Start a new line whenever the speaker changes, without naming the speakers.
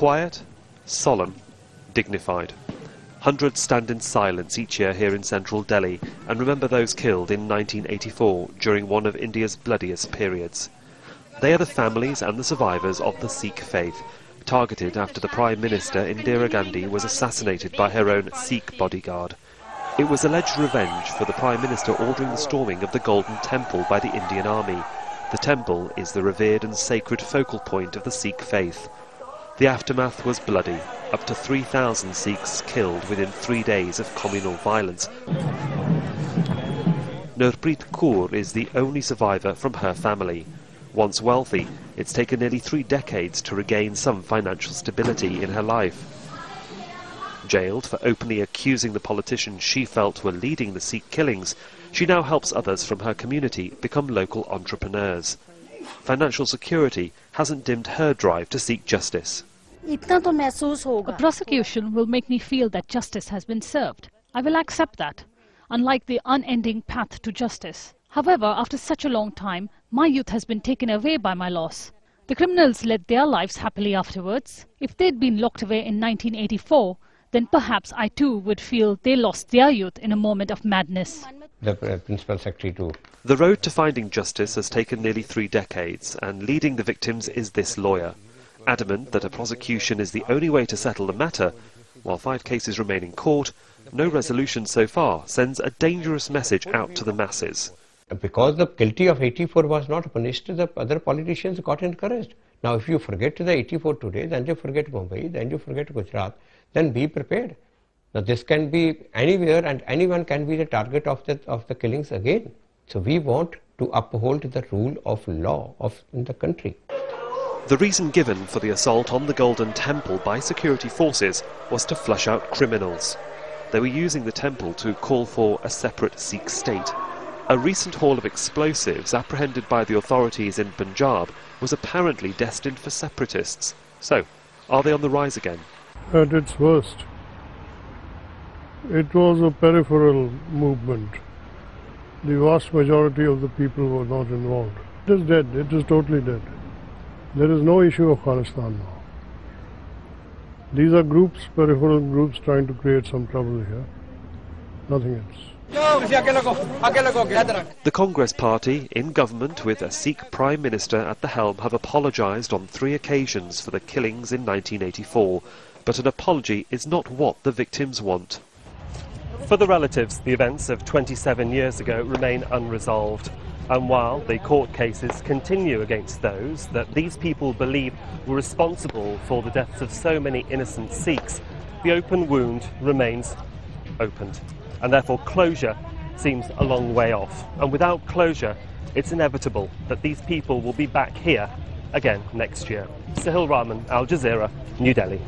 quiet, solemn, dignified. Hundreds stand in silence each year here in central Delhi and remember those killed in 1984 during one of India's bloodiest periods. They are the families and the survivors of the Sikh faith, targeted after the Prime Minister Indira Gandhi was assassinated by her own Sikh bodyguard. It was alleged revenge for the Prime Minister ordering the storming of the Golden Temple by the Indian Army. The temple is the revered and sacred focal point of the Sikh faith. The aftermath was bloody. Up to 3,000 Sikhs killed within 3 days of communal violence. Nurpreet Kaur is the only survivor from her family. Once wealthy, it's taken nearly 3 decades to regain some financial stability in her life. Jailed for openly accusing the politicians she felt were leading the Sikh killings, she now helps others from her community become local entrepreneurs. Financial security hasn't dimmed her drive to seek justice.
A prosecution will make me feel that justice has been served. I will accept that, unlike the unending path to justice. However, after such a long time, my youth has been taken away by my loss. The criminals led their lives happily afterwards. If they'd been locked away in 1984, then perhaps I too would feel they lost their youth in a moment of madness.
The Principal Secretary too.
The road to finding justice has taken nearly 3 decades, and leading the victims is this lawyer. Adamant that a prosecution is the only way to settle the matter, while 5 cases remain in court, no resolution so far sends a dangerous message out to the masses.
Because the guilty of 84 was not punished, the other politicians got encouraged. Now if you forget the 84 today, then you forget Mumbai, then you forget Gujarat, then be prepared. Now this can be anywhere and anyone can be the target of the killings again. So we want to uphold the rule of law in the country.
The reason given for the assault on the Golden Temple by security forces was to flush out criminals. They were using the temple to call for a separate Sikh state. A recent haul of explosives apprehended by the authorities in Punjab was apparently destined for separatists. So, are they on the rise again?
At its worst, it was a peripheral movement. The vast majority of the people were not involved. It is dead. It is totally dead. There is no issue of Khalistan now. These are groups, peripheral groups trying to create some trouble here. Nothing else.
The Congress party, in government with a Sikh Prime Minister at the helm, have apologised on 3 occasions for the killings in 1984. But an apology is not what the victims want. For the relatives, the events of 27 years ago remain unresolved. And while the court cases continue against those that these people believe were responsible for the deaths of so many innocent Sikhs, the open wound remains opened. And therefore closure seems a long way off. And without closure, it's inevitable that these people will be back here again next year. Sahil Rahman, Al Jazeera, New Delhi.